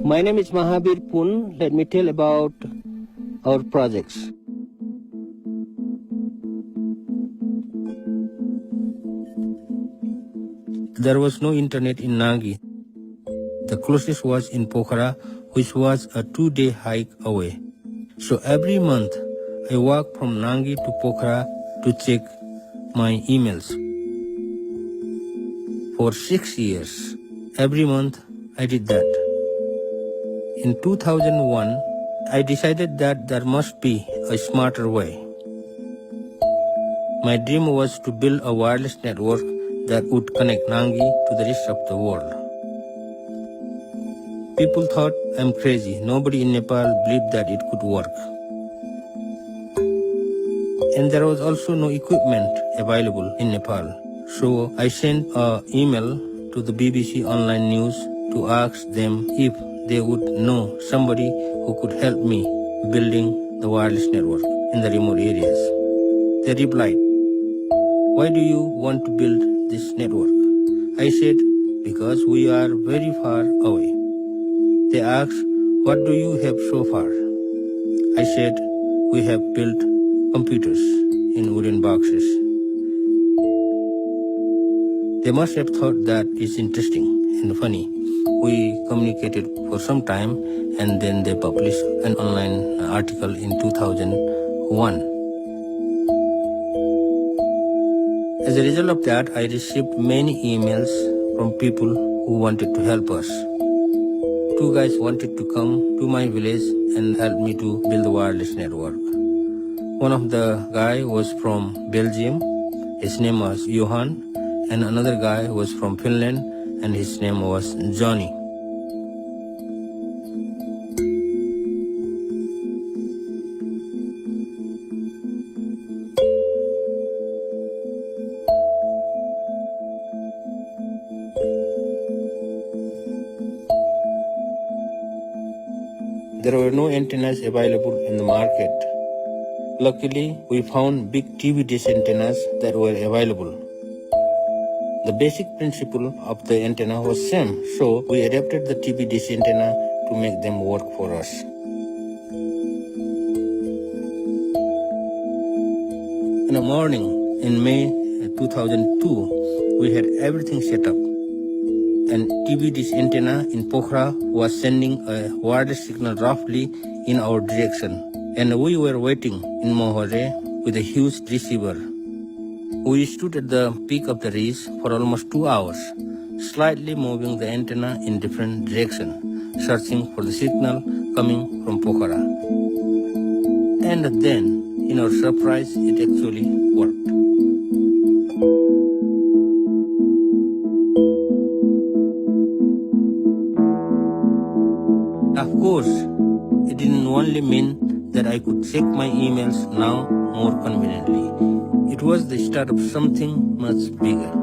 My name is Mahabir. Let me tell about our projects. There was no internet in Nagi. The closest was in Pokhara, which was a 2-day hike away. So every month, I walk from Nagi to Pokhara to check my emails. For 6 years, every month I did that. In 2001, I decided that there must be a smarter way. My dream was to build a wireless network that would connect Nagi to the rest of the world. People thought I'm crazy. Nobody in Nepal believed that it could work. And there was also no equipment available in Nepal. So I sent an email to the BBC Online News to ask them if they would know somebody who could help me building the wireless network in the remote areas. They replied, "Why do you want to build this network?" I said, "Because we are very far away." They asked, "What do you have so far?" I said, "We have built computers in wooden boxes." They must have thought that it's interesting and funny. We communicated for some time and then they published an online article in 2001. As a result of that, I received many emails from people who wanted to help us. 2 guys wanted to come to my village and help me to build the wireless network. One of the guy was from Belgium, his name was Johan, and another guy was from Finland and his name was Johnny. There were no antennas available in the market. Luckily, we found big TV dish antennas that were available. The basic principle of the antenna was same, so we adapted the TV dish antenna to make them work for us. In the morning, in May 2002, we had everything set up. An TV dish antenna in Pokhara was sending a wireless signal roughly in our direction, and we were waiting in Mahabir with a huge receiver. We stood at the peak of the ridge for almost 2 hours, slightly moving the antenna in different direction, searching for the signal coming from Pokhara. And then, in our surprise, it actually worked. Of course, it didn't only mean that I could check my emails now more conveniently. It was the start of something much bigger.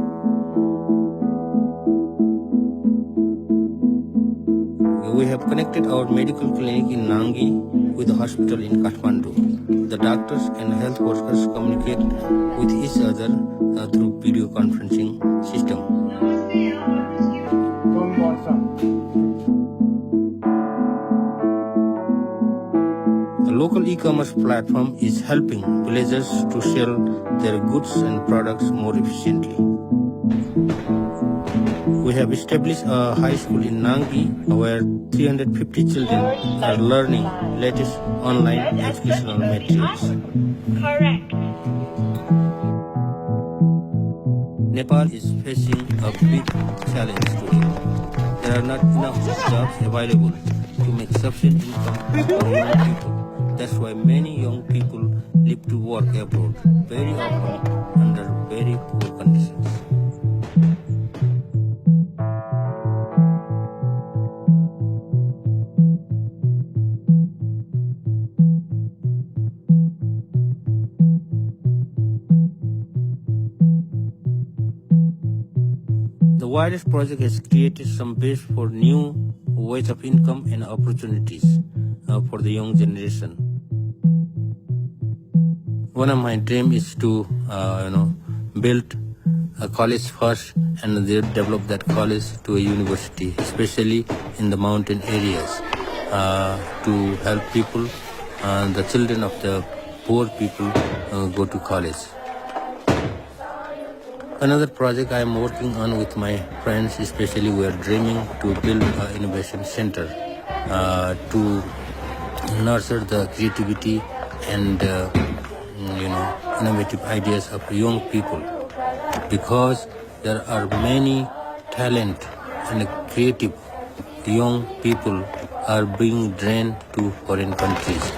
We have connected our medical clinic in Nagi with the hospital in Kathmandu. The doctors and health workers communicate with each other through video conferencing system. The local e-commerce platform is helping villagers to sell their goods and products more efficiently. We have established a high school in Nagi where 350 children are learning latest online educational materials. Correct. Nepal is facing a big challenge today. There are not enough jobs available to make sufficient income for young people. That's why many young people live to work abroad, very often under very poor conditions. The wireless project has created some base for new ways of income and opportunities for the young generation. One of my dreams is to build a college first, and they develop that college to a university, especially in the mountain areas, to help people, the children of the poor people go to college. Another project I am working on with my friends, especially we are dreaming to build an innovation center to nurture the creativity and innovative ideas of young people, because there are many talent and creative young people are being drained to foreign countries.